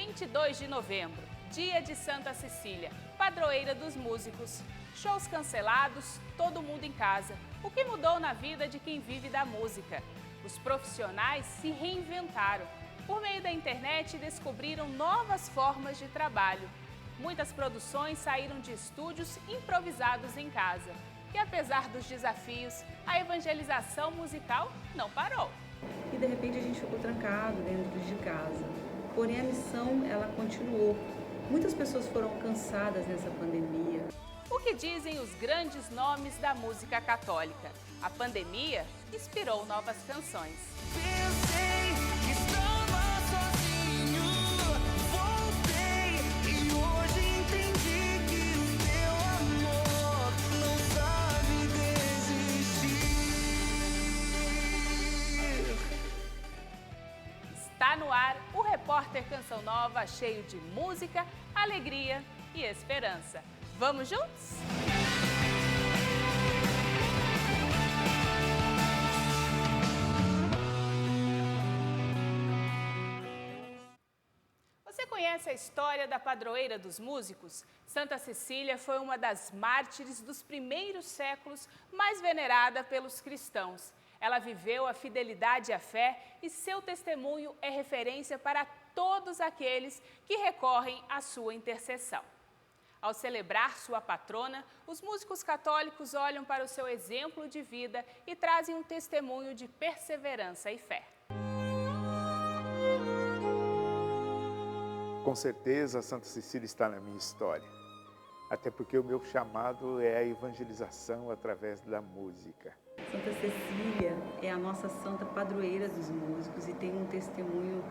22 de novembro, dia de Santa Cecília, padroeira dos músicos. Shows cancelados, todo mundo em casa. O que mudou na vida de quem vive da música? Os profissionais se reinventaram. Por meio da internet, descobriram novas formas de trabalho. Muitas produções saíram de estúdios improvisados em casa. E apesar dos desafios, a evangelização musical não parou. E de repente a gente ficou trancado dentro de casa. Porém a missão, ela continuou. Muitas pessoas foram alcançadas nessa pandemia. O que dizem os grandes nomes da música católica? A pandemia inspirou novas canções. Pensei que estava sozinho, voltei e hoje entendi que o teu amor não sabe desistir. Está no ar o Repórter Canção Nova, cheio de música, alegria e esperança. Vamos juntos? Você conhece a história da padroeira dos músicos? Santa Cecília foi uma das mártires dos primeiros séculos, mais venerada pelos cristãos. Ela viveu a fidelidade à fé e seu testemunho é referência para todos aqueles que recorrem à sua intercessão. Ao celebrar sua patrona, os músicos católicos olham para o seu exemplo de vida e trazem um testemunho de perseverança e fé. Com certeza, Santa Cecília está na minha história, até porque o meu chamado é a evangelização através da música. Santa Cecília é a nossa santa padroeira dos músicos e tem um testemunho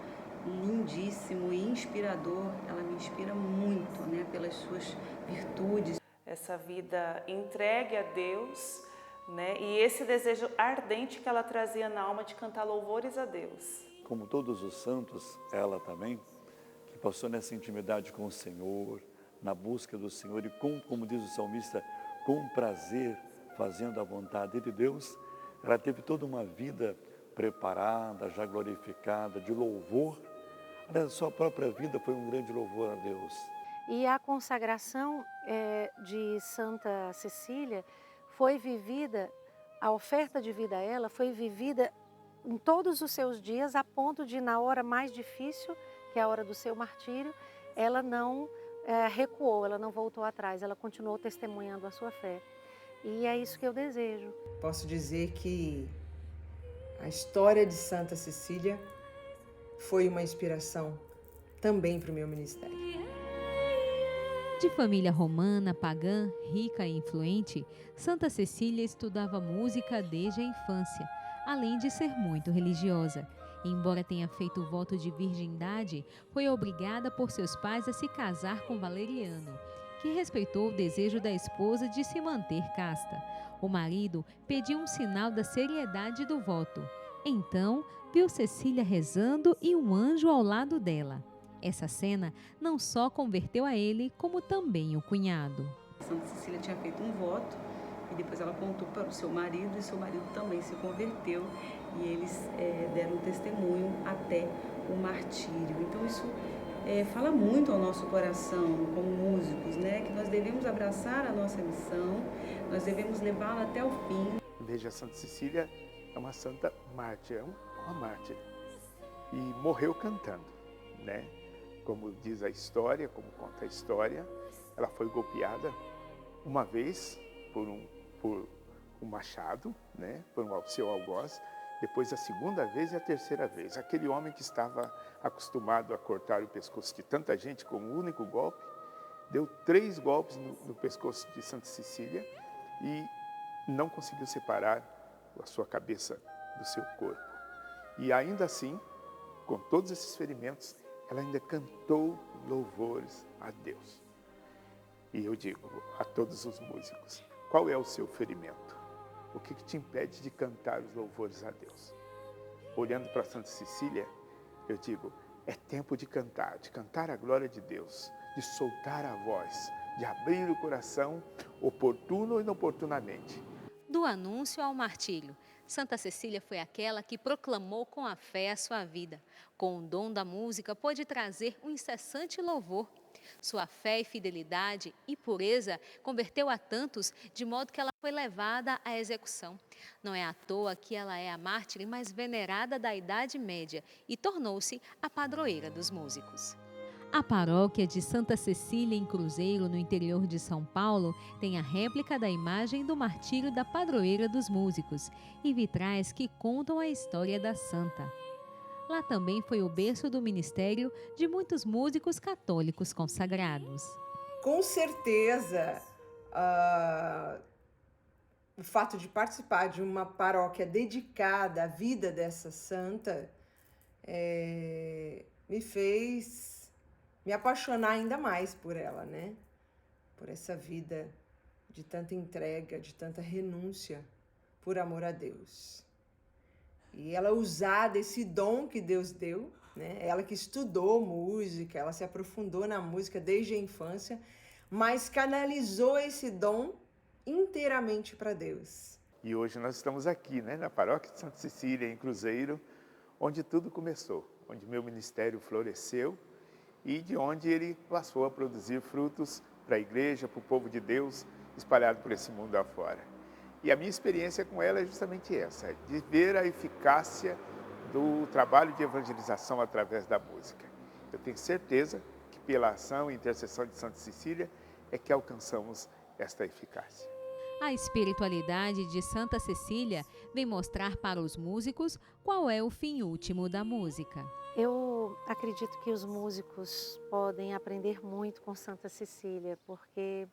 lindíssimo e inspirador. Ela me inspira muito, né, pelas suas virtudes. Essa vida entregue a Deus, né, e esse desejo ardente que ela trazia na alma de cantar louvores a Deus. Como todos os santos, ela também, que passou nessa intimidade com o Senhor, na busca do Senhor e como diz o salmista, com prazer, fazendo a vontade de Deus, ela teve toda uma vida preparada, já glorificada, de louvor. A sua própria vida foi um grande louvor a Deus. E a consagração de Santa Cecília foi vivida, a oferta de vida a ela foi vivida em todos os seus dias, a ponto de, na hora mais difícil, que é a hora do seu martírio, ela não recuou, ela não voltou atrás, ela continuou testemunhando a sua fé. E é isso que eu desejo. Posso dizer que a história de Santa Cecília foi uma inspiração também para o meu ministério. De família romana, pagã, rica e influente, Santa Cecília estudava música desde a infância, além de ser muito religiosa. Embora tenha feito o voto de virgindade, foi obrigada por seus pais a se casar com Valeriano, que respeitou o desejo da esposa de se manter casta. O marido pediu um sinal da seriedade do voto. Então, viu Cecília rezando e um anjo ao lado dela. Essa cena não só converteu a ele, como também o cunhado. Santa Cecília tinha feito um voto e depois ela contou para o seu marido e seu marido também se converteu e eles deram testemunho até o martírio. Então isso fala muito ao nosso coração como músicos, né? Que nós devemos abraçar a nossa missão, nós devemos levá-la até o fim. Veja, Santa Cecília é uma santa mártir, é uma mártir, e morreu cantando, né? Como diz a história, como conta a história, ela foi golpeada uma vez por um machado, né? Por um seu algoz, depois a segunda vez e a terceira vez. Aquele homem que estava acostumado a cortar o pescoço de tanta gente com um único golpe, deu 3 golpes no pescoço de Santa Cecília e não conseguiu separar a sua cabeça do seu corpo. E ainda assim, com todos esses ferimentos, ela ainda cantou louvores a Deus. E eu digo a todos os músicos, qual é o seu ferimento? O que te impede de cantar os louvores a Deus? Olhando para Santa Cecília, eu digo, é tempo de cantar a glória de Deus, de soltar a voz, de abrir o coração, oportuno ou inoportunamente. Do anúncio ao martírio, Santa Cecília foi aquela que proclamou com a fé a sua vida. Com o dom da música, pôde trazer um incessante louvor. Sua fé e fidelidade e pureza converteu a tantos, de modo que ela foi levada à execução. Não é à toa que ela é a mártir mais venerada da Idade Média e tornou-se a padroeira dos músicos. A paróquia de Santa Cecília em Cruzeiro, no interior de São Paulo, tem a réplica da imagem do martírio da padroeira dos músicos e vitrais que contam a história da santa. Lá também foi o berço do ministério de muitos músicos católicos consagrados. Com certeza, o fato de participar de uma paróquia dedicada à vida dessa santa me fez me apaixonar ainda mais por ela, né? Por essa vida de tanta entrega, de tanta renúncia por amor a Deus. E ela usar desse dom que Deus deu, né? Ela que estudou música, ela se aprofundou na música desde a infância, mas canalizou esse dom inteiramente para Deus. E hoje nós estamos aqui, né, na paróquia de Santa Cecília, em Cruzeiro, onde tudo começou, onde meu ministério floresceu e de onde ele passou a produzir frutos para a igreja, para o povo de Deus, espalhado por esse mundo afora. E a minha experiência com ela é justamente essa, de ver a eficácia do trabalho de evangelização através da música. Eu tenho certeza que pela ação e intercessão de Santa Cecília é que alcançamos esta eficácia. A espiritualidade de Santa Cecília vem mostrar para os músicos qual é o fim último da música. Eu acredito que os músicos podem aprender muito com Santa Cecília, porque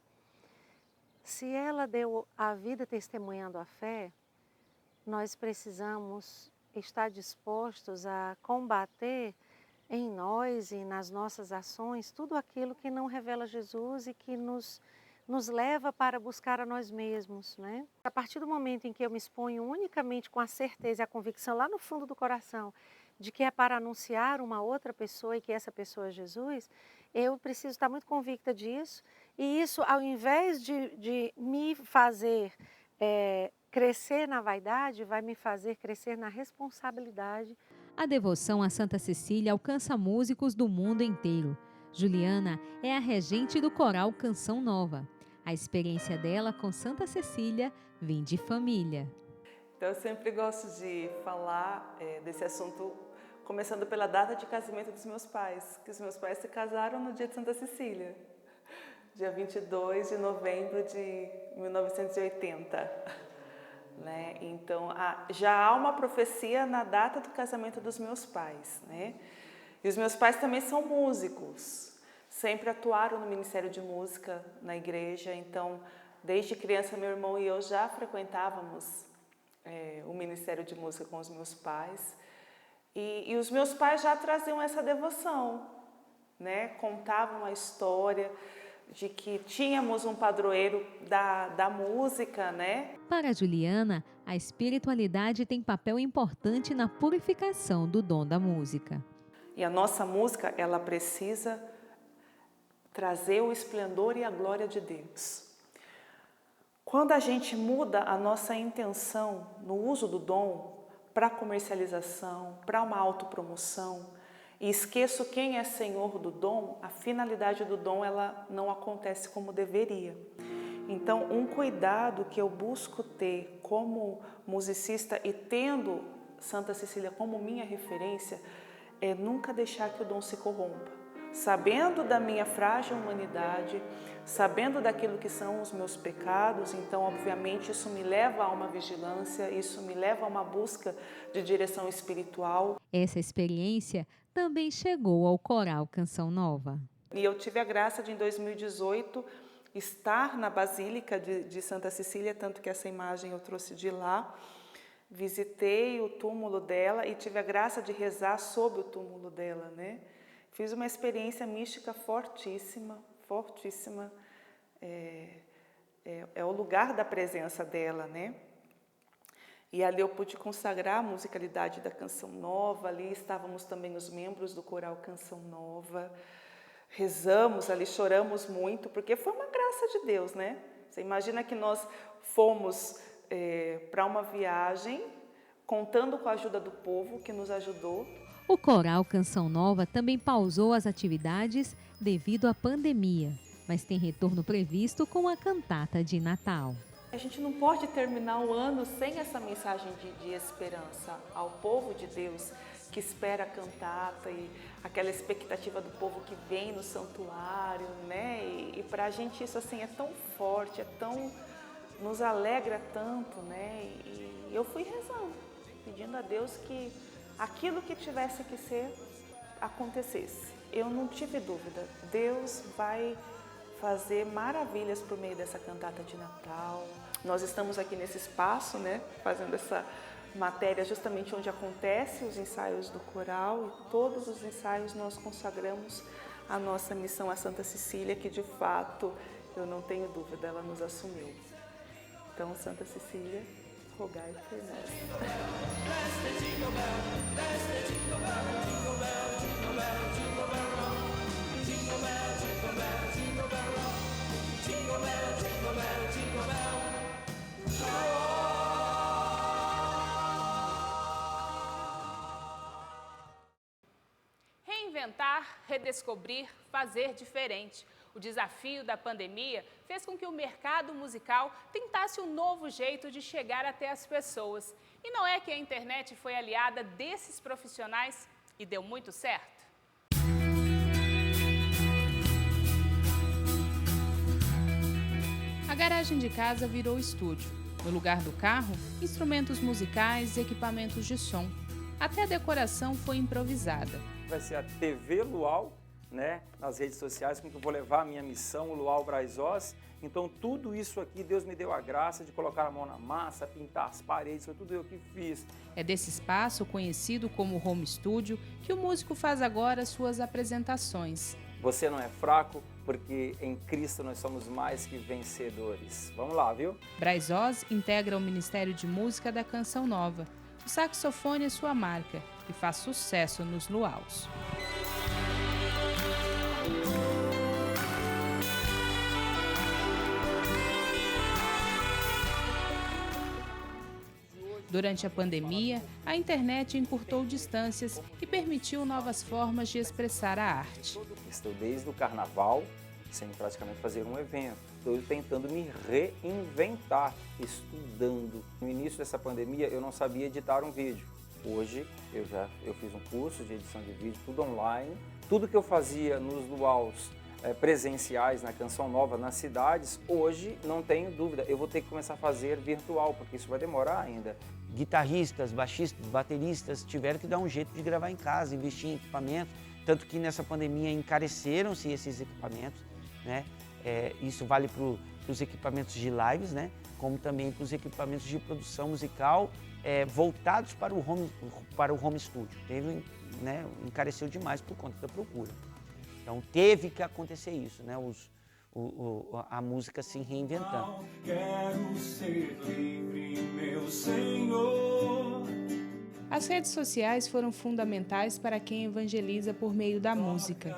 se ela deu a vida testemunhando a fé, nós precisamos estar dispostos a combater em nós e nas nossas ações tudo aquilo que não revela Jesus e que nos leva para buscar a nós mesmos, né? A partir do momento em que eu me exponho unicamente com a certeza e a convicção lá no fundo do coração de que é para anunciar uma outra pessoa e que essa pessoa é Jesus, eu preciso estar muito convicta disso. E isso, ao invés de me fazer crescer na vaidade, vai me fazer crescer na responsabilidade. A devoção a Santa Cecília alcança músicos do mundo inteiro. Juliana é a regente do coral Canção Nova. A experiência dela com Santa Cecília vem de família. Então, eu sempre gosto de falar desse assunto, começando pela data de casamento dos meus pais, que os meus pais se casaram no dia de Santa Cecília, dia 22 de novembro de 1980. Né? Então, já há uma profecia na data do casamento dos meus pais. Né? E os meus pais também são músicos, sempre atuaram no Ministério de Música na igreja, então, desde criança, meu irmão e eu já frequentávamos o Ministério de Música com os meus pais. E os meus pais já traziam essa devoção, né? Contavam a história de que tínhamos um padroeiro da música, né? Para Juliana, a espiritualidade tem papel importante na purificação do dom da música. E a nossa música, ela precisa trazer o esplendor e a glória de Deus. Quando a gente muda a nossa intenção no uso do dom para comercialização, para uma autopromoção, e esqueço quem é senhor do dom, a finalidade do dom ela não acontece como deveria. Então, um cuidado que eu busco ter como musicista e tendo Santa Cecília como minha referência é nunca deixar que o dom se corrompa. Sabendo da minha frágil humanidade, sabendo daquilo que são os meus pecados, então, obviamente, isso me leva a uma vigilância, isso me leva a uma busca de direção espiritual. Essa experiência também chegou ao coral Canção Nova. E eu tive a graça de, em 2018, estar na Basílica de Santa Cecília, tanto que essa imagem eu trouxe de lá. Visitei o túmulo dela e tive a graça de rezar sobre o túmulo dela, né? Fiz uma experiência mística fortíssima, fortíssima. É o lugar da presença dela, né? E ali eu pude consagrar a musicalidade da Canção Nova, ali estávamos também os membros do coral Canção Nova, rezamos ali, choramos muito, porque foi uma graça de Deus, né? Você imagina que nós fomos para uma viagem contando com a ajuda do povo que nos ajudou. O Coral Canção Nova também pausou as atividades devido à pandemia, mas tem retorno previsto com a cantata de Natal. A gente não pode terminar o ano sem essa mensagem de esperança ao povo de Deus que espera a cantata e aquela expectativa do povo que vem no santuário, né? E para a gente isso assim é tão forte, nos alegra tanto, né? E eu fui rezando, pedindo a Deus que aquilo que tivesse que ser acontecesse. Eu não tive dúvida, Deus vai fazer maravilhas por meio dessa cantata de Natal. Nós estamos aqui nesse espaço, né, fazendo essa matéria justamente onde acontecem os ensaios do coral, e todos os ensaios nós consagramos a nossa missão a Santa Cecília, que de fato, eu não tenho dúvida, ela nos assumiu. Então, Santa Cecília, rogai por nós. Reinventar, redescobrir, fazer diferente. O desafio da pandemia fez com que o mercado musical tentasse um novo jeito de chegar até as pessoas. E não é que a internet foi aliada desses profissionais e deu muito certo? A garagem de casa virou estúdio. No lugar do carro, instrumentos musicais e equipamentos de som. Até a decoração foi improvisada. Vai ser a TV Luau, né, nas redes sociais, com que eu vou levar a minha missão, o Luau Braz-Oz. Então tudo isso aqui, Deus me deu a graça de colocar a mão na massa, pintar as paredes, foi tudo eu que fiz. É desse espaço, conhecido como Home Studio, que o músico faz agora suas apresentações. Você não é fraco, porque em Cristo nós somos mais que vencedores. Vamos lá, viu? Braz-Oz integra o Ministério de Música da Canção Nova. O saxofone é sua marca e faz sucesso nos luaus. Durante a pandemia, a internet encurtou distâncias e permitiu novas formas de expressar a arte. Estou desde o carnaval, sem praticamente fazer um evento. Estou tentando me reinventar, estudando. No início dessa pandemia, eu não sabia editar um vídeo. Hoje, eu fiz um curso de edição de vídeo, tudo online. Tudo que eu fazia nos luaus presenciais, na Canção Nova, nas cidades, hoje, não tenho dúvida, eu vou ter que começar a fazer virtual, porque isso vai demorar ainda. Guitarristas, baixistas, bateristas tiveram que dar um jeito de gravar em casa, investir em equipamento, tanto que nessa pandemia encareceram-se esses equipamentos, né? Isso vale para os equipamentos de lives, né? Como também para os equipamentos de produção musical voltados para o home studio. Né? Encareceu demais por conta da procura. Então teve que acontecer isso, né? A música se reinventando. Quero ser livre, meu Senhor. As redes sociais foram fundamentais para quem evangeliza por meio da música.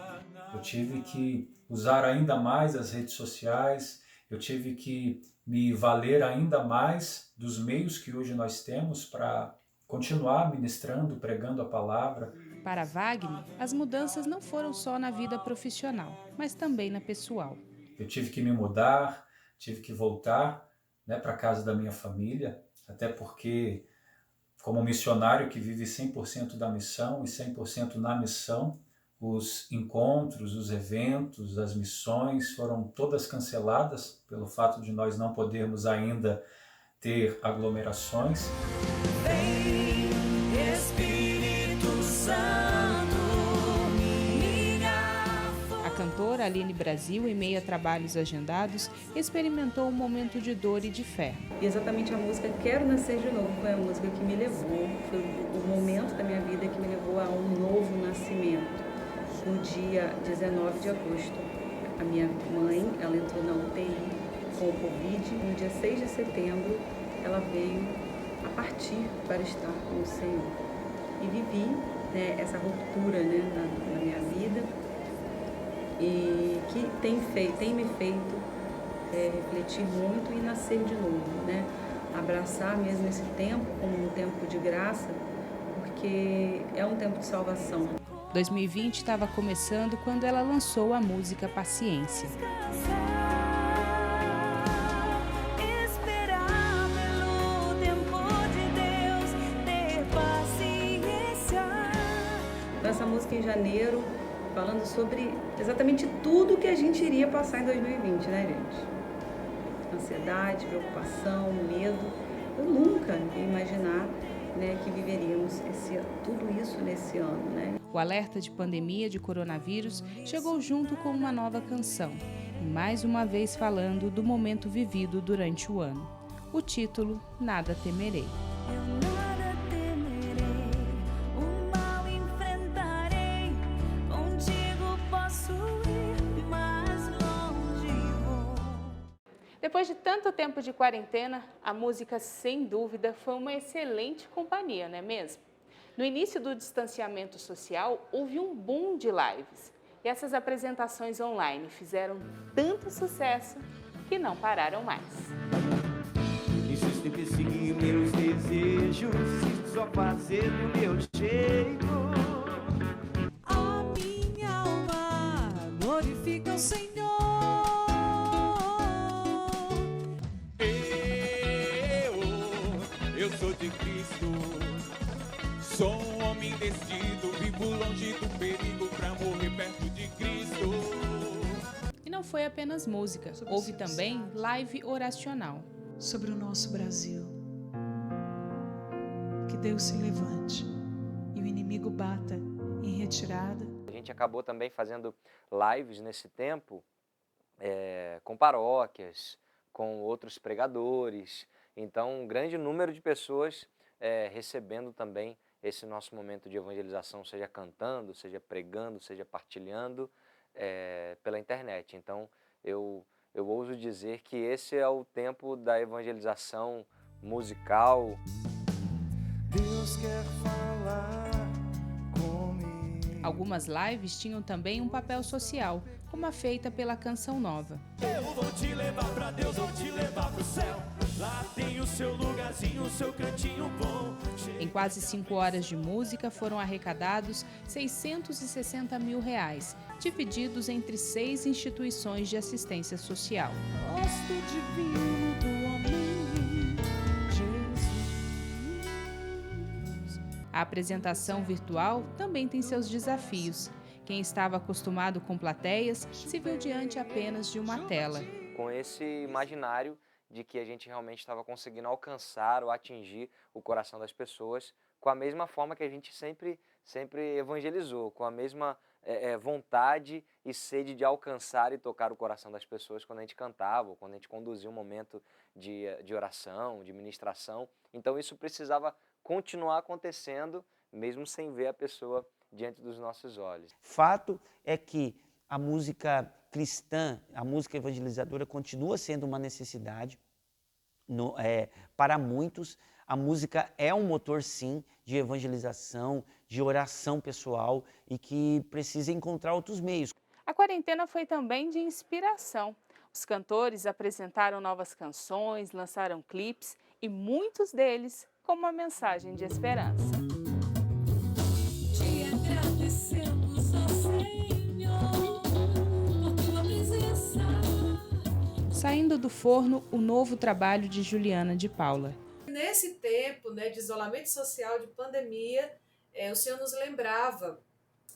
Eu tive que usar ainda mais as redes sociais, eu tive que me valer ainda mais dos meios que hoje nós temos para continuar ministrando, pregando a palavra. Para Wagner, as mudanças não foram só na vida profissional, mas também na pessoal. Eu tive que me mudar, tive que voltar, né, para a casa da minha família, até porque, como missionário que vive 100% da missão e 100% na missão, os encontros, os eventos, as missões foram todas canceladas pelo fato de nós não podermos ainda ter aglomerações. Vem, Espírito Santo, A cantora Aline Brasil, em meio a trabalhos agendados, experimentou um momento de dor e de fé. E exatamente a música Quero Nascer de Novo foi a música que me levou, foi o momento da minha vida que me levou a um novo nascimento. No dia 19 de agosto, a minha mãe, ela entrou na UTI com o Covid. No dia 6 de setembro, ela veio a partir para estar com o Senhor. E vivi, né, essa ruptura, né, na minha vida, e que tem me feito refletir muito e nascer de novo, né? abraçar mesmo esse tempo como um tempo de graça, porque é um tempo de salvação. 2020 estava começando quando ela lançou a música Paciência. Então, essa música em janeiro, falando sobre exatamente tudo que a gente iria passar em 2020, né, gente? Ansiedade, preocupação, medo. Eu nunca ia imaginar, né, que viveríamos tudo isso nesse ano, né? O alerta de pandemia de coronavírus chegou junto com uma nova canção, e mais uma vez falando do momento vivido durante o ano. O título, Nada Temerei. Depois de tanto tempo de quarentena, a música, sem dúvida, foi uma excelente companhia, não é mesmo? No início do distanciamento social, houve um boom de lives. E essas apresentações online fizeram tanto sucesso que não pararam mais. Insisto em perseguir meus desejos, insisto só fazer do meu jeito. A minha alma glorifica o Senhor. Eu sou de Cristo, sou um homem decidido, vivo longe do perigo pra morrer perto de Cristo. E não foi apenas música, houve também live oracional. Sobre o nosso Brasil. Que Deus se levante e o inimigo bata em retirada. A gente acabou também fazendo lives nesse tempo com paróquias, com outros pregadores. Então, um grande número de pessoas recebendo também esse nosso momento de evangelização, seja cantando, seja pregando, seja partilhando pela internet. Então, eu ouso dizer que esse é o tempo da evangelização musical. Deus quer falar comigo. Algumas lives tinham também um papel social, como a feita pela Canção Nova. Eu vou te levar pra Deus, vou te levar pro céu. Lá tem o seu lugarzinho, o seu cantinho bom. Em quase 5 horas de música foram arrecadados R$660 mil, divididos entre 6 instituições de assistência social. Gosto divino do homem, Jesus. A apresentação virtual também tem seus desafios. Quem estava acostumado com plateias se viu diante apenas de uma tela. Com esse imaginário de que a gente realmente estava conseguindo alcançar ou atingir o coração das pessoas com a mesma forma que a gente sempre evangelizou, com a mesma vontade e sede de alcançar e tocar o coração das pessoas quando a gente cantava, ou quando a gente conduzia um momento de oração, de ministração. Então isso precisava continuar acontecendo, mesmo sem ver a pessoa diante dos nossos olhos. Fato é que a música cristã, a música evangelizadora continua sendo uma necessidade para muitos. A música é um motor, sim, de evangelização, de oração pessoal e que precisa encontrar outros meios. A quarentena foi também de inspiração. Os cantores apresentaram novas canções, lançaram clipes e muitos deles com uma mensagem de esperança. Te agradecemos, ó Senhor, por tua presença. Saindo do forno, o novo trabalho de Juliana de Paula. Nesse tempo, né, de isolamento social, de pandemia, o Senhor nos lembrava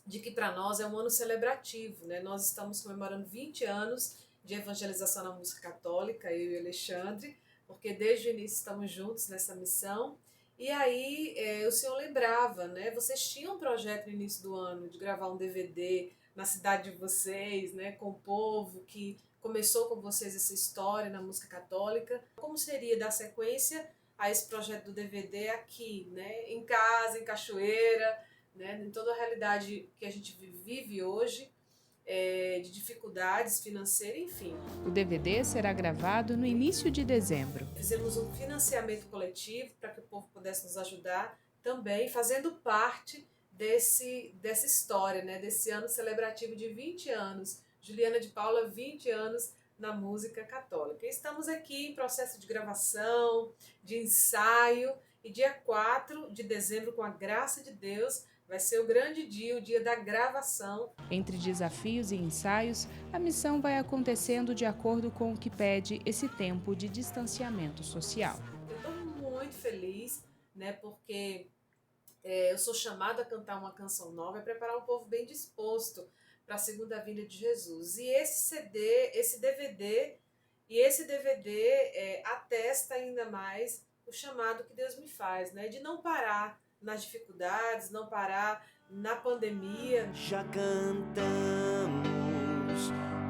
de que para nós é um ano celebrativo, né? Nós estamos comemorando 20 anos de evangelização na música católica, eu e o Alexandre, porque desde o início estamos juntos nessa missão. E aí o Senhor lembrava, né? Vocês tinham um projeto no início do ano de gravar um DVD na cidade de vocês, né? Com o povo que começou com vocês essa história na música católica. Como seria dar sequência a esse projeto do DVD aqui, né? Em casa, em Cachoeira, né? Em toda a realidade que a gente vive hoje, de dificuldades financeiras, enfim. O DVD será gravado no início de dezembro. Fizemos um financiamento coletivo para que o povo pudesse nos ajudar também, fazendo parte dessa história, né? Desse ano celebrativo de 20 anos. Juliana de Paula, 20 anos na música católica. Estamos aqui em processo de gravação, de ensaio, e dia 4 de dezembro, com a graça de Deus, vai ser o grande dia, o dia da gravação. Entre desafios e ensaios, a missão vai acontecendo de acordo com o que pede esse tempo de distanciamento social. Eu estou muito feliz, né, porque eu sou chamada a cantar uma canção nova e preparar um povo bem disposto para a segunda vinda de Jesus. E esse CD, esse DVD atesta ainda mais o chamado que Deus me faz, né, de não parar nas dificuldades, não parar na pandemia. Já cantamos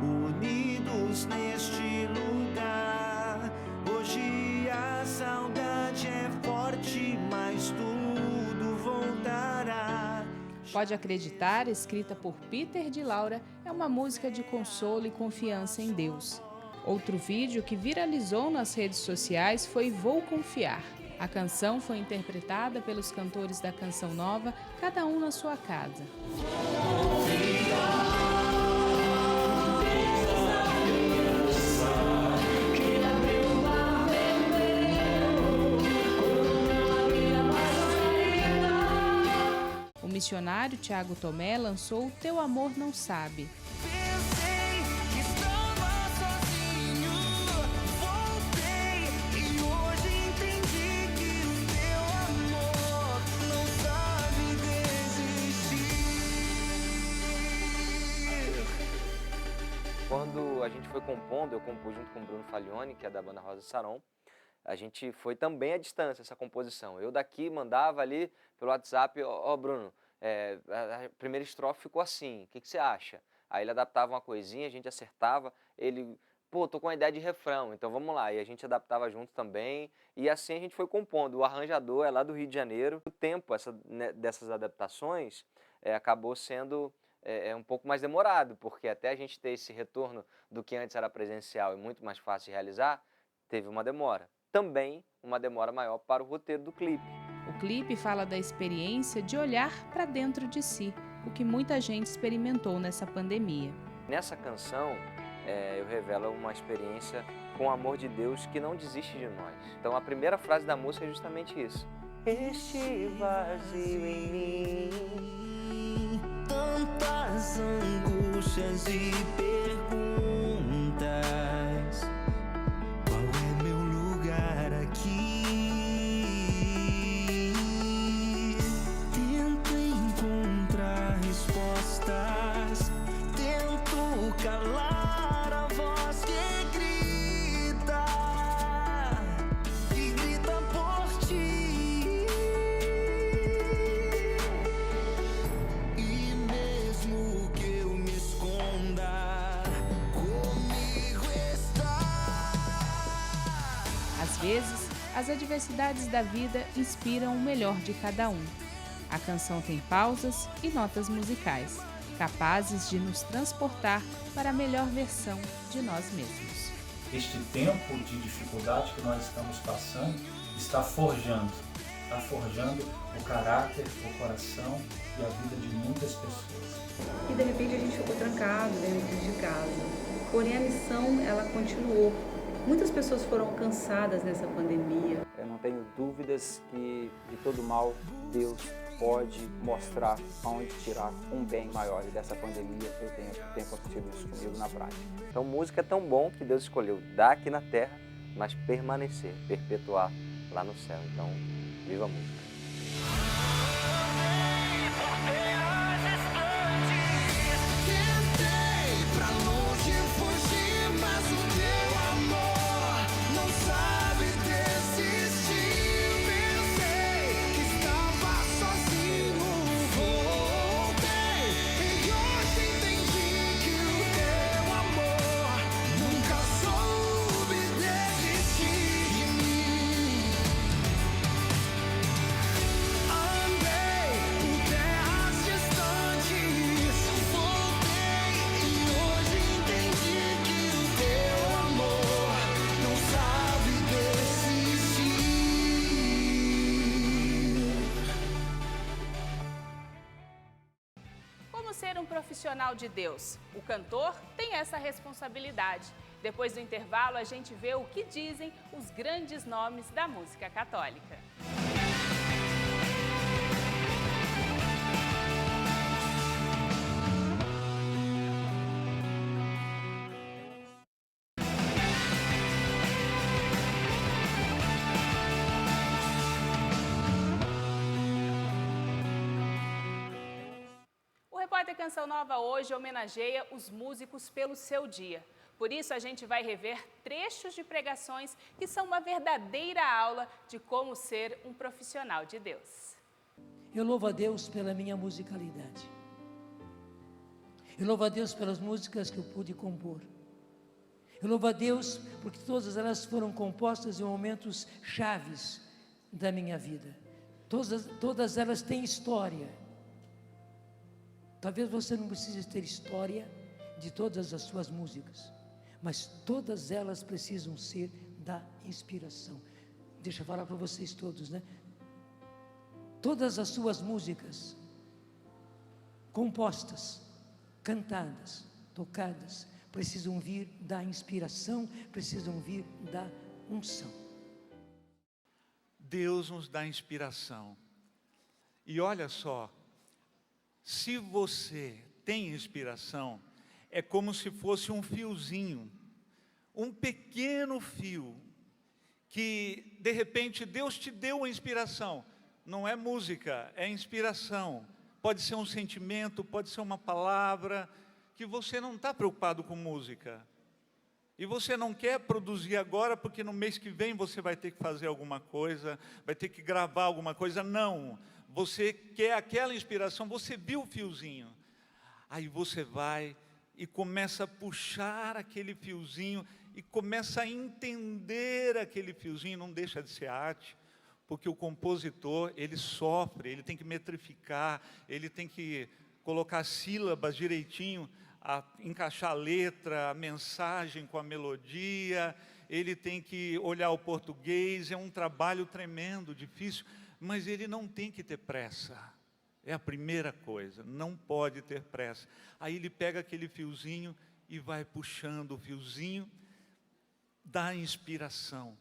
unidos neste lugar. Hoje a saudade é forte, mas tudo voltará. Pode Acreditar, escrita por Peter de Laura, é uma música de consolo e confiança em Deus. Outro vídeo que viralizou nas redes sociais foi Vou Confiar. A canção foi interpretada pelos cantores da Canção Nova, cada um na sua casa. O missionário Tiago Tomé lançou Teu Amor Não Sabe. Quando a gente foi compondo, eu compus junto com o Bruno Faglione, que é da banda Rosa Saron, a gente foi também à distância essa composição. Eu daqui mandava ali pelo WhatsApp, ó Bruno, a primeira estrofe ficou assim, o que você acha? Aí ele adaptava uma coisinha, a gente acertava, ele, pô, tô com uma ideia de refrão, então vamos lá. E a gente adaptava junto também, e assim a gente foi compondo. O arranjador é lá do Rio de Janeiro. O tempo dessas adaptações acabou sendo um pouco mais demorado, porque até a gente ter esse retorno do que antes era presencial e muito mais fácil de realizar, teve uma demora. Também uma demora maior para o roteiro do clipe. O clipe fala da experiência de olhar para dentro de si, o que muita gente experimentou nessa pandemia. Nessa canção, eu revelo uma experiência com o amor de Deus que não desiste de nós. Então a primeira frase da música é justamente isso. Este vazio em mim, tantas angústias e perguntas, qual é meu lugar aqui? Tento encontrar respostas, tento calar a voz que grita por ti. E mesmo que eu me esconda, comigo está. Às vezes, as adversidades da vida inspiram o melhor de cada um. A canção tem pausas e notas musicais, capazes de nos transportar para a melhor versão de nós mesmos. Este tempo de dificuldade que nós estamos passando está forjando o caráter, o coração e a vida de muitas pessoas. E de repente a gente ficou trancado dentro de casa. Porém a missão, ela continuou. Muitas pessoas foram alcançadas nessa pandemia. Eu não tenho dúvidas que de todo mal Deus pode mostrar aonde tirar um bem maior. E dessa pandemia eu tenho acontecido isso comigo na prática. Então música é tão bom que Deus escolheu dar aqui na terra, mas permanecer, perpetuar lá no céu. Então, viva a música. Como ser um profissional de Deus? O cantor tem essa responsabilidade. Depois do intervalo, a gente vê o que dizem os grandes nomes da música católica. O Repórter Canção Nova hoje homenageia os músicos pelo seu dia. Por isso, a gente vai rever trechos de pregações que são uma verdadeira aula de como ser um profissional de Deus. Eu louvo a Deus pela minha musicalidade. Eu louvo a Deus pelas músicas que eu pude compor. Eu louvo a Deus porque todas elas foram compostas em momentos chaves da minha vida. Todas elas têm história. Talvez você não precise ter história de todas as suas músicas, mas todas elas precisam ser da inspiração. Deixa eu falar para vocês todos, né? Todas as suas músicas, compostas, cantadas, tocadas, precisam vir da inspiração, precisam vir da unção. Deus nos dá inspiração. E olha só, se você tem inspiração, é como se fosse um fiozinho, um pequeno fio, que de repente Deus te deu a inspiração. Não é música, é inspiração. Pode ser um sentimento, pode ser uma palavra, que você não está preocupado com música. E você não quer produzir agora, porque no mês que vem você vai ter que fazer alguma coisa, vai ter que gravar alguma coisa. Não, você quer aquela inspiração, você viu o fiozinho. Aí você vai e começa a puxar aquele fiozinho e começa a entender aquele fiozinho. Não deixa de ser arte, porque o compositor, ele sofre, ele tem que metrificar, ele tem que colocar sílabas direitinho, encaixar a letra, a mensagem com a melodia, ele tem que olhar o português. É um trabalho tremendo, difícil, mas ele não tem que ter pressa. É a primeira coisa, não pode ter pressa. Aí ele pega aquele fiozinho e vai puxando o fiozinho da inspiração.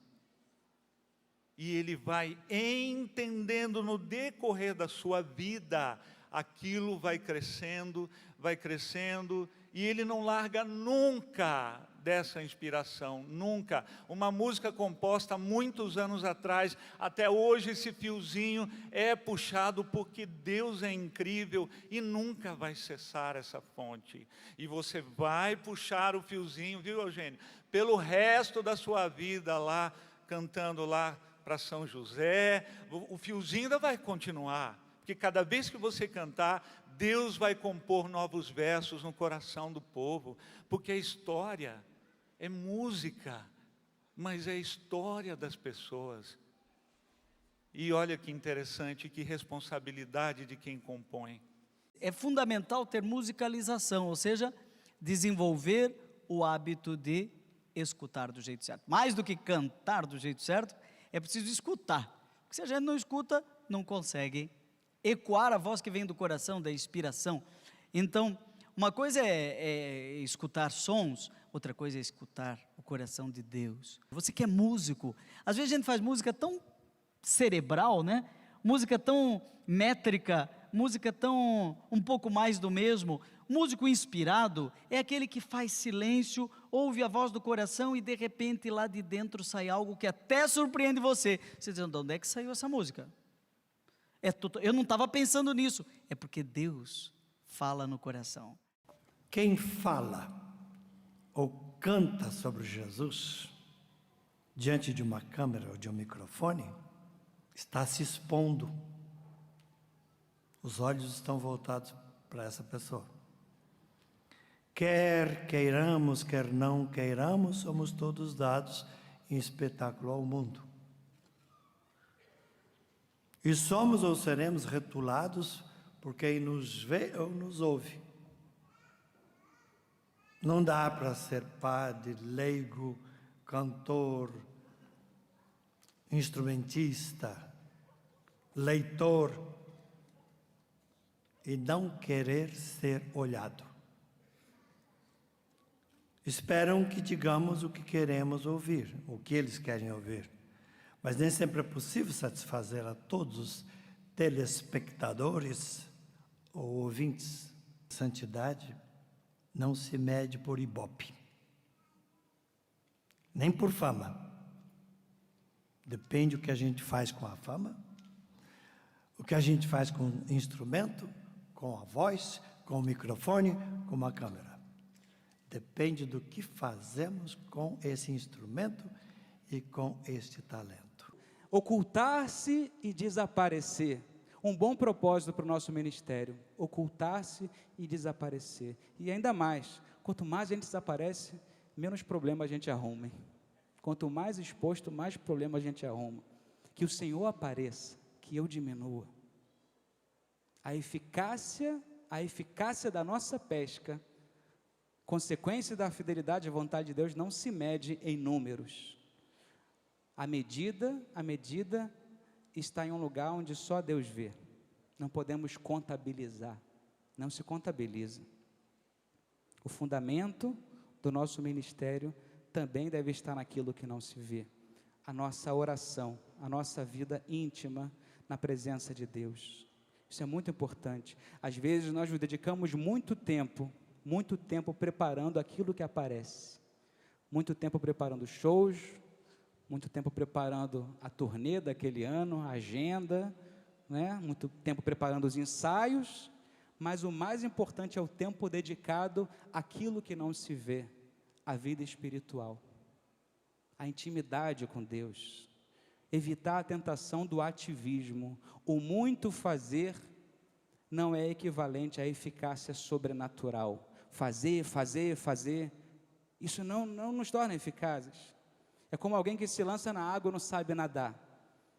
E ele vai entendendo no decorrer da sua vida, aquilo vai crescendo, e ele não larga nunca dessa inspiração, nunca. Uma música composta há muitos anos atrás, até hoje esse fiozinho é puxado, porque Deus é incrível e nunca vai cessar essa fonte. E você vai puxar o fiozinho, viu, Eugênio? Pelo resto da sua vida lá, cantando lá para São José, o fiozinho ainda vai continuar. Porque cada vez que você cantar, Deus vai compor novos versos no coração do povo. Porque a história é música, mas é a história das pessoas. E olha que interessante, que responsabilidade de quem compõe. É fundamental ter musicalização, ou seja, desenvolver o hábito de escutar do jeito certo. Mais do que cantar do jeito certo, é preciso escutar. Porque se a gente não escuta, não consegue ecoar a voz que vem do coração, da inspiração. Então, uma coisa é escutar sons, outra coisa é escutar o coração de Deus. Você que é músico, às vezes a gente faz música tão cerebral, né? Música tão métrica, música tão um pouco mais do mesmo. Músico inspirado é aquele que faz silêncio, ouve a voz do coração e de repente lá de dentro sai algo que até surpreende você. Você diz, de onde é que saiu essa música? Eu não estava pensando nisso. É porque Deus fala no coração. Quem fala ou canta sobre Jesus diante de uma câmera ou de um microfone está se expondo. Os olhos estão voltados para essa pessoa. Quer queiramos, quer não queiramos, somos todos dados em espetáculo ao mundo. E somos ou seremos rotulados por quem nos vê ou nos ouve. Não dá para ser padre, leigo, cantor, instrumentista, leitor e não querer ser olhado. Esperam que digamos o que queremos ouvir, o que eles querem ouvir. Mas nem sempre é possível satisfazer a todos os telespectadores ou ouvintes. Santidade não se mede por ibope, nem por fama. Depende do que a gente faz com a fama, o que a gente faz com o instrumento, com a voz, com o microfone, com a câmera. Depende do que fazemos com esse instrumento e com este talento. Ocultar-se e desaparecer. Um bom propósito para o nosso ministério. Ocultar-se e desaparecer. E ainda mais, quanto mais a gente desaparece, menos problema a gente arruma. Hein? Quanto mais exposto, mais problema a gente arruma. Que o Senhor apareça, que eu diminua. A eficácia da nossa pesca, consequência da fidelidade à vontade de Deus, não se mede em números. A medida está em um lugar onde só Deus vê. Não podemos contabilizar. Não se contabiliza. O fundamento do nosso ministério também deve estar naquilo que não se vê. A nossa oração, a nossa vida íntima na presença de Deus. Isso é muito importante. Às vezes nós nos dedicamos muito tempo preparando aquilo que aparece. Muito tempo preparando shows, muito tempo preparando a turnê daquele ano, a agenda, né? Muito tempo preparando os ensaios, mas o mais importante é o tempo dedicado àquilo que não se vê, a vida espiritual, a intimidade com Deus. Evitar a tentação do ativismo. O muito fazer não é equivalente à eficácia sobrenatural. Fazer. Isso não nos torna eficazes. É como alguém que se lança na água e não sabe nadar.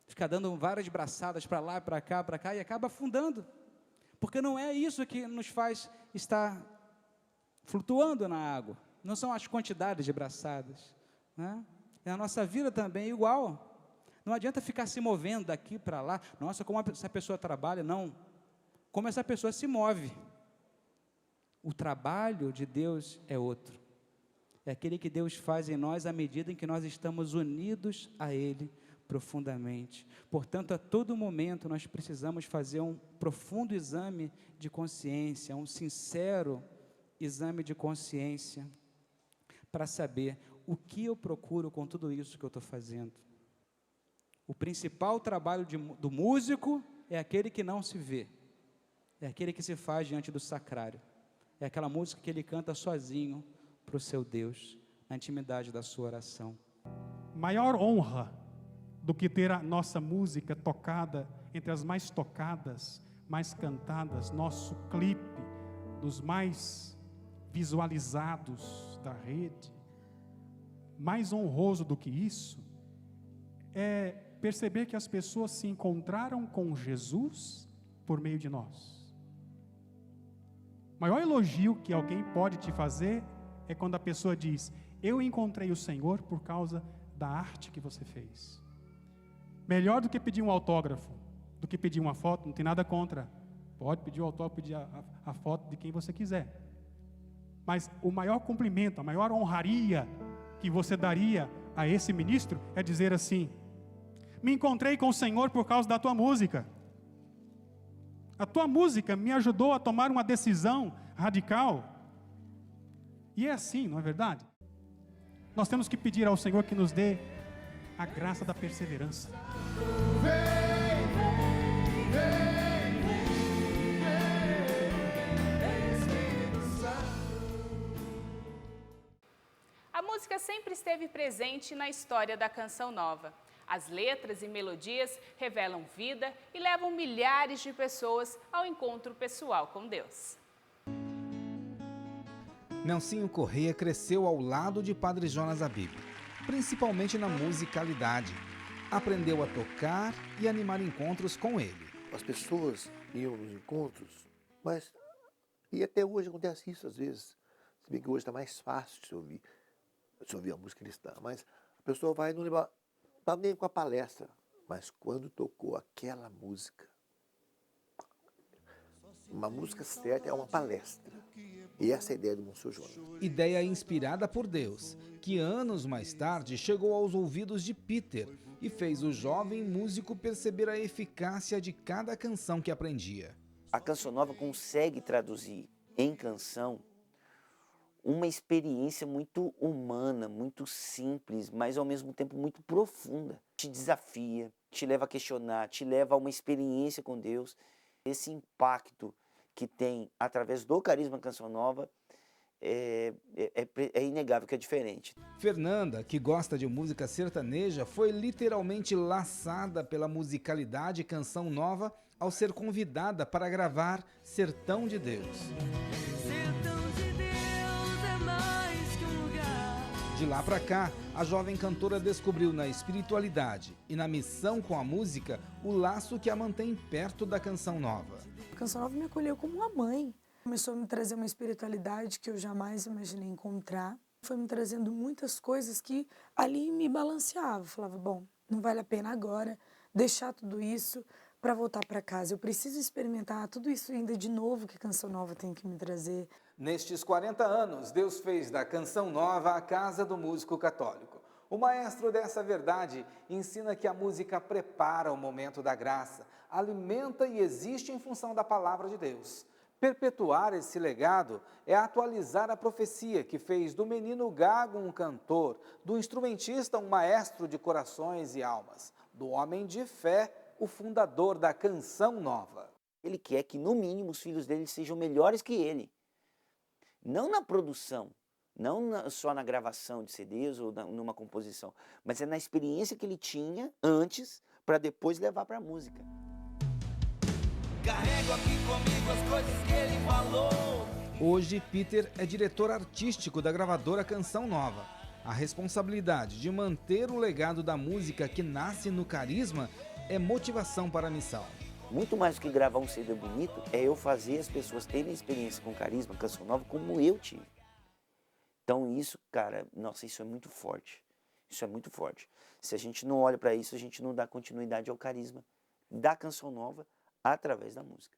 Fica dando várias braçadas para lá, para cá e acaba afundando. Porque não é isso que nos faz estar flutuando na água. Não são as quantidades de braçadas, né? E a nossa vida também é igual. Não adianta ficar se movendo daqui para lá. Nossa, como essa pessoa trabalha. Não. Como essa pessoa se move. O trabalho de Deus é outro. É aquele que Deus faz em nós à medida em que nós estamos unidos a Ele profundamente. Portanto, a todo momento nós precisamos fazer um profundo exame de consciência, um sincero exame de consciência, para saber o que eu procuro com tudo isso que eu estou fazendo. O principal trabalho do músico é aquele que não se vê, é aquele que se faz diante do sacrário, é aquela música que ele canta sozinho para o seu Deus, na intimidade da sua oração. Maior honra do que ter a nossa música tocada entre as mais tocadas, mais cantadas, nosso clipe dos mais visualizados da rede. Mais honroso do que isso é perceber que as pessoas se encontraram com Jesus por meio de nós. O maior elogio que alguém pode te fazer é quando a pessoa diz: eu encontrei o Senhor por causa da arte que você fez. Melhor do que pedir um autógrafo, do que pedir uma foto, não tem nada contra. Pode pedir o autógrafo, pedir a foto de quem você quiser. Mas o maior cumprimento, a maior honraria que você daria a esse ministro é dizer assim: me encontrei com o Senhor por causa da tua música. A tua música me ajudou a tomar uma decisão radical. E é assim, não é verdade? Nós temos que pedir ao Senhor que nos dê a graça da perseverança. A música sempre esteve presente na história da Canção Nova. As letras e melodias revelam vida e levam milhares de pessoas ao encontro pessoal com Deus. Nelsinho Correia cresceu ao lado de Padre Jonas Abib, principalmente na musicalidade. Aprendeu a tocar e animar encontros com ele. As pessoas iam nos encontros, mas e até hoje acontece isso às vezes. Se bem que hoje está mais fácil de se ouvir a música cristã, mas a pessoa vai não lembrar, não nem com a palestra, mas quando tocou aquela música, Uma música certa é uma palestra. E essa é a ideia do Monsenhor Jonas. Ideia inspirada por Deus, que anos mais tarde chegou aos ouvidos de Peter e fez o jovem músico perceber a eficácia de cada canção que aprendia. A Canção Nova consegue traduzir em canção uma experiência muito humana, muito simples, mas ao mesmo tempo muito profunda. Te desafia, te leva a questionar, te leva a uma experiência com Deus. Esse impacto que tem através do carisma Canção Nova é inegável que é diferente. Fernanda, que gosta de música sertaneja, foi literalmente laçada pela musicalidade Canção Nova ao ser convidada para gravar Sertão de Deus. De lá para cá, a jovem cantora descobriu na espiritualidade e na missão com a música o laço que a mantém perto da Canção Nova. A Canção Nova me acolheu como uma mãe. Começou a me trazer uma espiritualidade que eu jamais imaginei encontrar. Foi me trazendo muitas coisas que ali me balanceavam. Falava, bom, não vale a pena agora deixar tudo isso para voltar para casa. Eu preciso experimentar tudo isso ainda de novo que a Canção Nova tem que me trazer. Nestes 40 anos, Deus fez da Canção Nova a casa do músico católico. O maestro dessa verdade ensina que a música prepara o momento da graça, alimenta e existe em função da palavra de Deus. Perpetuar esse legado é atualizar a profecia que fez do menino gago um cantor, do instrumentista um maestro de corações e almas, do homem de fé o fundador da Canção Nova. Ele quer que, no mínimo, os filhos dele sejam melhores que ele. Não na produção, não só na gravação de CDs ou numa composição, mas é na experiência que ele tinha antes para depois levar para a música. Carrego aqui comigo as coisas que ele falou. Hoje, Peter é diretor artístico da gravadora Canção Nova. A responsabilidade de manter o legado da música que nasce no carisma é motivação para a missão. Muito mais do que gravar um CD bonito, é eu fazer as pessoas terem experiência com carisma, Canção Nova, como eu tive. Então isso, cara, nossa, isso é muito forte. Isso é muito forte. Se a gente não olha para isso, a gente não dá continuidade ao carisma da Canção Nova através da música.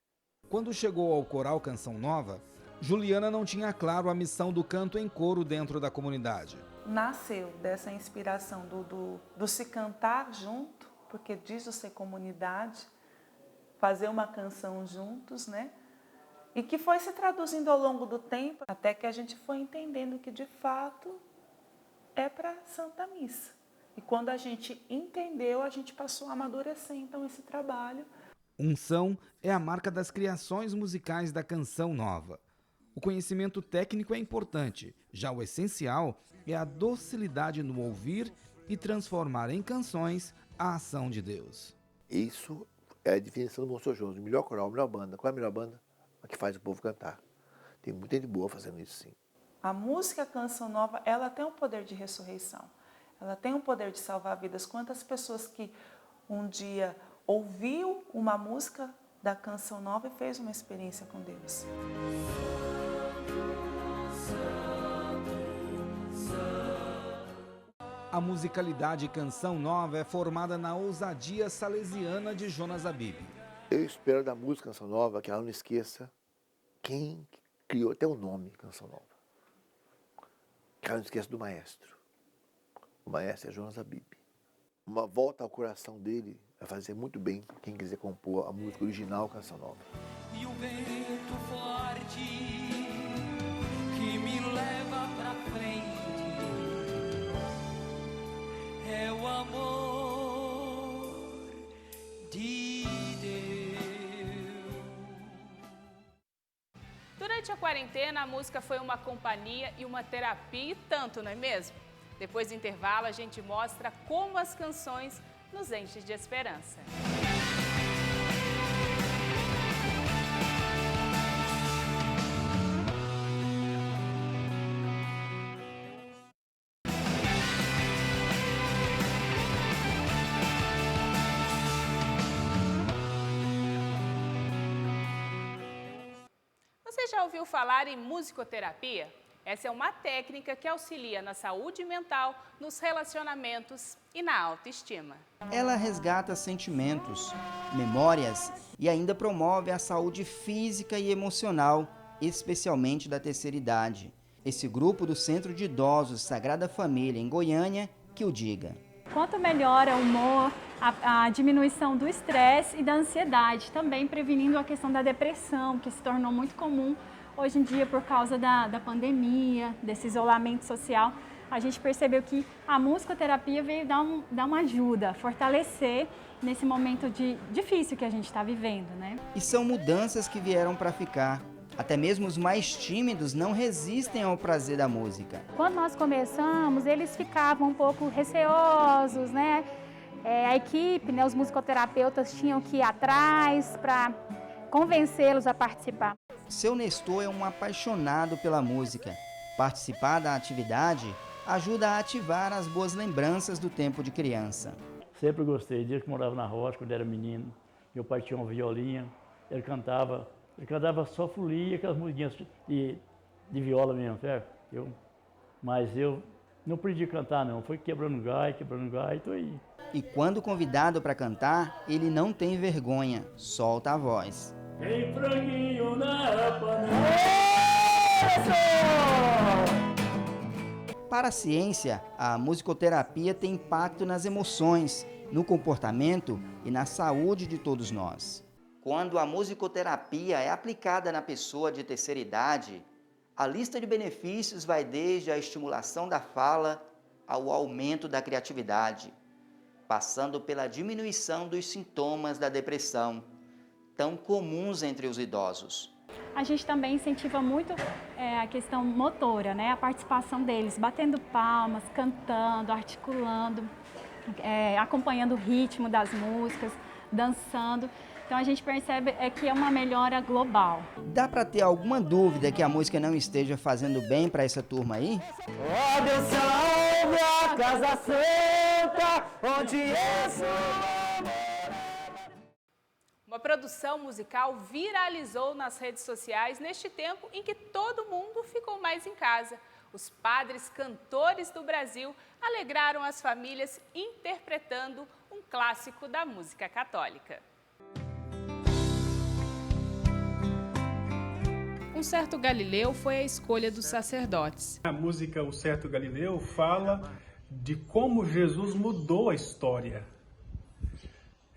Quando chegou ao coral Canção Nova, Juliana não tinha claro a missão do canto em coro dentro da comunidade. Nasceu dessa inspiração do se cantar junto, porque diz o ser comunidade, fazer uma canção juntos, né? E que foi se traduzindo ao longo do tempo, até que a gente foi entendendo que, de fato, é para Santa Missa. E quando a gente entendeu, a gente passou a amadurecer, então, esse trabalho. Unção é a marca das criações musicais da Canção Nova. O conhecimento técnico é importante, já o essencial é a docilidade no ouvir e transformar em canções a ação de Deus. Isso é a definição do Monsenhor Jonas, o melhor coral, a melhor banda. Qual é a melhor banda? A que faz o povo cantar. Tem muita gente boa fazendo isso, sim. A música Canção Nova, ela tem um poder de ressurreição. Ela tem um poder de salvar vidas. Quantas pessoas que um dia ouviu uma música da Canção Nova e fez uma experiência com Deus. A musicalidade Canção Nova é formada na ousadia salesiana de Jonas Abib. Eu espero da música Canção Nova que ela não esqueça quem criou até o nome Canção Nova. Que ela não esqueça do maestro. O maestro é Jonas Abib. Uma volta ao coração dele vai fazer muito bem quem quiser compor a música original Canção Nova. E o vento forte que me leva pra frente é o amor de Deus. Durante a quarentena, a música foi uma companhia e uma terapia e tanto, não é mesmo? Depois do intervalo, a gente mostra como as canções nos enchem de esperança. Você já ouviu falar em musicoterapia? Essa é uma técnica que auxilia na saúde mental, nos relacionamentos e na autoestima. Ela resgata sentimentos, memórias e ainda promove a saúde física e emocional, especialmente da terceira idade. Esse grupo do Centro de Idosos Sagrada Família, em Goiânia, que o diga. Quanto melhora o humor, a diminuição do estresse e da ansiedade, também prevenindo a questão da depressão, que se tornou muito comum hoje em dia por causa da pandemia, desse isolamento social. A gente percebeu que a musicoterapia veio dar uma ajuda, fortalecer nesse momento difícil que a gente está vivendo, né? E são mudanças que vieram para ficar. Até mesmo os mais tímidos não resistem ao prazer da música. Quando nós começamos, eles ficavam um pouco receosos, né? A equipe, né, os musicoterapeutas tinham que ir atrás para convencê-los a participar. Seu Nestor é um apaixonado pela música. Participar da atividade ajuda a ativar as boas lembranças do tempo de criança. Sempre gostei, desde que morava na roça, quando era menino. Meu pai tinha uma violinha, ele cantava só folia, aquelas musiquinhas de viola mesmo, certo? Mas eu não aprendi a cantar não, foi quebrando gai, e tô aí. E quando convidado para cantar, ele não tem vergonha, solta a voz. Tem franguinho na panela. Para a ciência, a musicoterapia tem impacto nas emoções, no comportamento e na saúde de todos nós. Quando a musicoterapia é aplicada na pessoa de terceira idade, a lista de benefícios vai desde a estimulação da fala ao aumento da criatividade, passando pela diminuição dos sintomas da depressão, tão comuns entre os idosos. A gente também incentiva muito a questão motora, né? A participação deles, batendo palmas, cantando, articulando, acompanhando o ritmo das músicas, dançando. Então a gente percebe que é uma melhora global. Dá para ter alguma dúvida que a música não esteja fazendo bem para essa turma aí? Ó Deus, salve a Casa Santa, onde é sua morada. Uma produção musical viralizou nas redes sociais neste tempo em que todo mundo ficou mais em casa. Os padres cantores do Brasil alegraram as famílias interpretando um clássico da música católica. Um Certo Galileu foi a escolha dos sacerdotes. A música Um Certo Galileu fala de como Jesus mudou a história.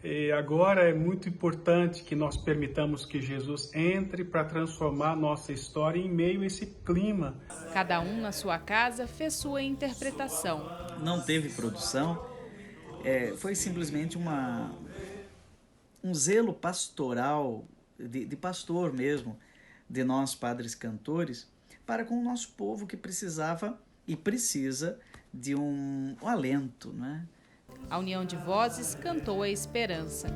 E agora é muito importante que nós permitamos que Jesus entre para transformar a nossa história em meio a esse clima. Cada um na sua casa fez sua interpretação. Não teve produção, foi simplesmente um zelo pastoral, de pastor mesmo, de nós padres cantores, para com o nosso povo que precisava e precisa de um alento, né? A União de Vozes cantou a esperança.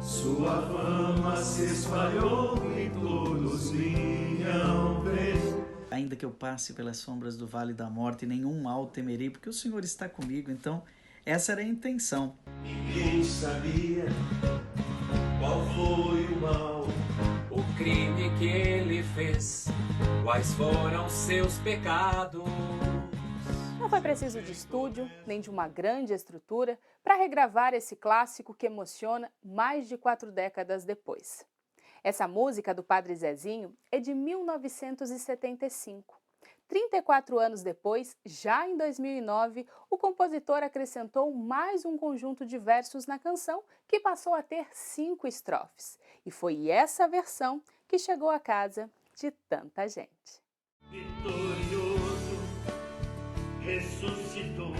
Sua fama se espalhou e todos vinham ver. Ainda que eu passe pelas sombras do vale da morte, nenhum mal temerei, porque o Senhor está comigo. Então, essa era a intenção. Ninguém sabia qual foi o mal, o crime que ele fez, quais foram seus pecados. Não foi preciso de estúdio, nem de uma grande estrutura para regravar esse clássico que emociona mais de 4 décadas depois. Essa música do Padre Zezinho é de 1975. 34 anos depois, já em 2009, o compositor acrescentou mais um conjunto de versos na canção que passou a ter 5 estrofes. E foi essa versão que chegou à casa de tanta gente. Ressuscitou.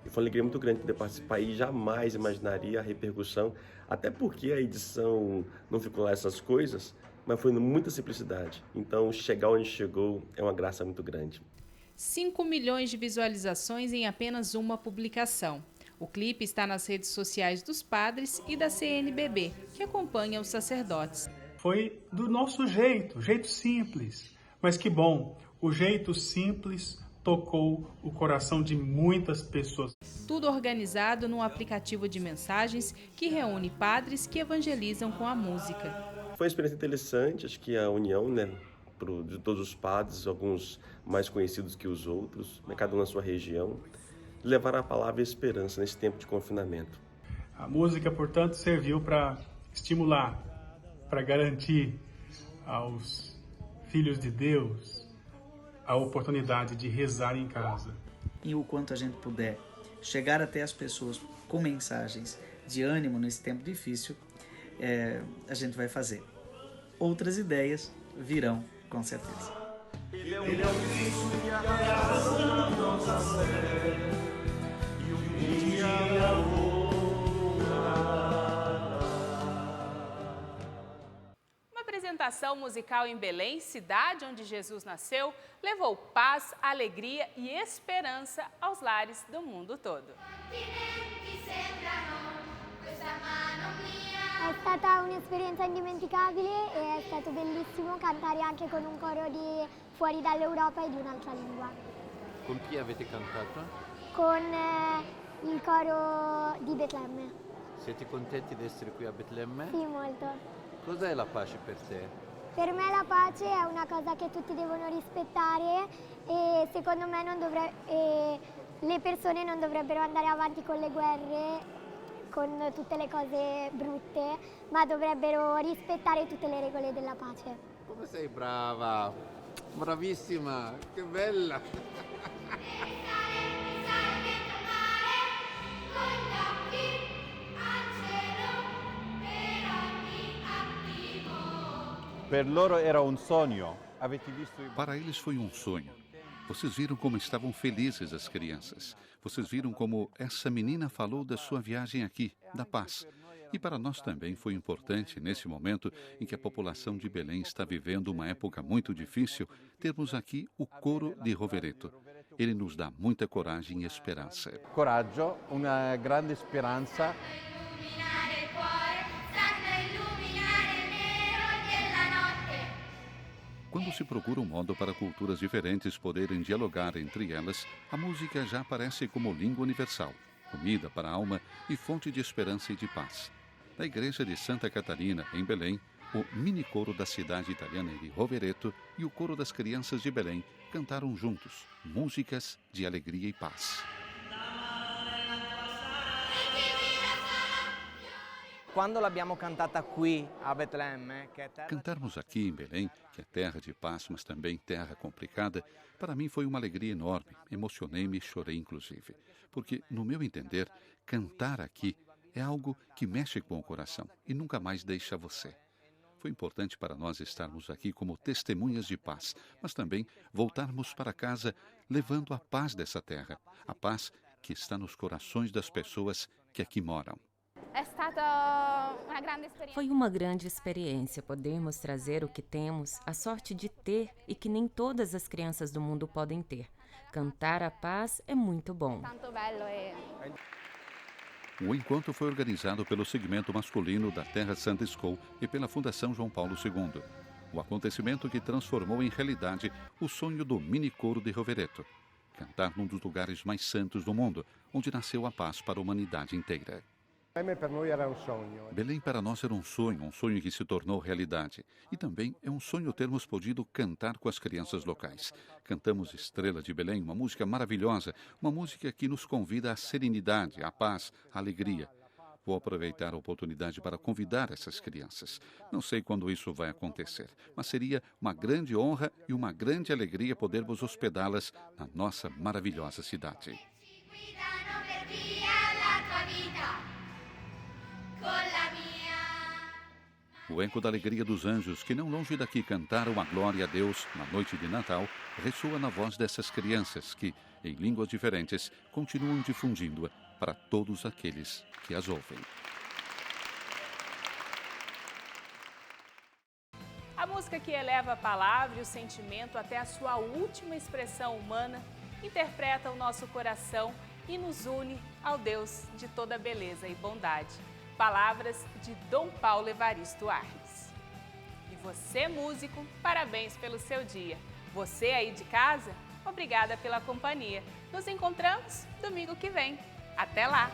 E foi uma alegria muito grande poder participar e jamais imaginaria a repercussão, até porque a edição não ficou lá essas coisas, mas foi muita simplicidade. Então, chegar onde chegou é uma graça muito grande. 5 milhões de visualizações em apenas uma publicação. O clipe está nas redes sociais dos padres e da CNBB, que acompanha os sacerdotes. Foi do nosso jeito simples, mas que bom, o jeito simples tocou o coração de muitas pessoas. Tudo organizado num aplicativo de mensagens que reúne padres que evangelizam com a música. Foi uma experiência interessante, acho que a união, de todos os padres, alguns mais conhecidos que os outros, cada um na sua região, levar a palavra e a esperança nesse tempo de confinamento. A música, portanto, serviu para estimular, para garantir aos filhos de Deus a oportunidade de rezar em casa. E o quanto a gente puder chegar até as pessoas com mensagens de ânimo nesse tempo difícil, a gente vai fazer. Outras ideias virão, com certeza. Ele é um Cristo que a razão nos acende, e um dia Uma apresentação musical em Belém, cidade onde Jesus nasceu, levou paz, alegria e esperança aos lares do mundo todo. È stata un'esperienza indimenticabile e è stato bellissimo cantare anche con un coro di fuori dall'Europa e di un'altra lingua. Con chi avete cantato? Con il coro di Betlemme. Siete contenti di essere qui a Betlemme? Sì, molto. Cos'è la pace per te? Per me la pace è una cosa che tutti devono rispettare e secondo me le persone non dovrebbero andare avanti con le guerre, con tutte le cose brutte, ma dovrebbero rispettare tutte le regole della pace. Come sei brava! Bravissima! Che bella! Per loro era un sogno. Avete visto? Para eles foi um sonho. Vocês viram como estavam felizes as crianças. Vocês viram como essa menina falou da sua viagem aqui, da paz. E para nós também foi importante, nesse momento em que a população de Belém está vivendo uma época muito difícil, termos aqui o coro de Rovereto. Ele nos dá muita coragem e esperança. Coraggio, uma grande esperança. Quando se procura um modo para culturas diferentes poderem dialogar entre elas, a música já aparece como língua universal, comida para a alma e fonte de esperança e de paz. Na igreja de Santa Catarina, em Belém, o mini-coro da cidade italiana de Rovereto e o coro das crianças de Belém cantaram juntos músicas de alegria e paz. Quando l'abbiamo cantata qui a Betlemme, Cantarmos aqui em Belém, que é terra de paz, mas também terra complicada, para mim foi uma alegria enorme. Emocionei-me e chorei inclusive. Porque, no meu entender, cantar aqui é algo que mexe com o coração e nunca mais deixa você. Foi importante para nós estarmos aqui como testemunhas de paz, mas também voltarmos para casa levando a paz dessa terra, a paz que está nos corações das pessoas que aqui moram. Foi uma grande experiência podermos trazer o que temos, a sorte de ter e que nem todas as crianças do mundo podem ter. Cantar a paz é muito bom. O encontro foi organizado pelo segmento masculino da Terra Santa School e pela Fundação João Paulo II. O acontecimento que transformou em realidade o sonho do mini-coro de Rovereto. Cantar num dos lugares mais santos do mundo, onde nasceu a paz para a humanidade inteira. Belém para nós era um sonho que se tornou realidade. E também é um sonho termos podido cantar com as crianças locais. Cantamos Estrela de Belém, uma música maravilhosa, uma música que nos convida à serenidade, à paz, à alegria. Vou aproveitar a oportunidade para convidar essas crianças. Não sei quando isso vai acontecer, mas seria uma grande honra e uma grande alegria podermos hospedá-las na nossa maravilhosa cidade. O eco da alegria dos anjos, que não longe daqui cantaram a glória a Deus na noite de Natal, ressoa na voz dessas crianças que, em línguas diferentes, continuam difundindo-a para todos aqueles que as ouvem. A música que eleva a palavra e o sentimento até a sua última expressão humana interpreta o nosso coração e nos une ao Deus de toda beleza e bondade. Palavras de Dom Paulo Evaristo Arnes. E você, músico, parabéns pelo seu dia. Você aí de casa, obrigada pela companhia. Nos encontramos domingo que vem. Até lá!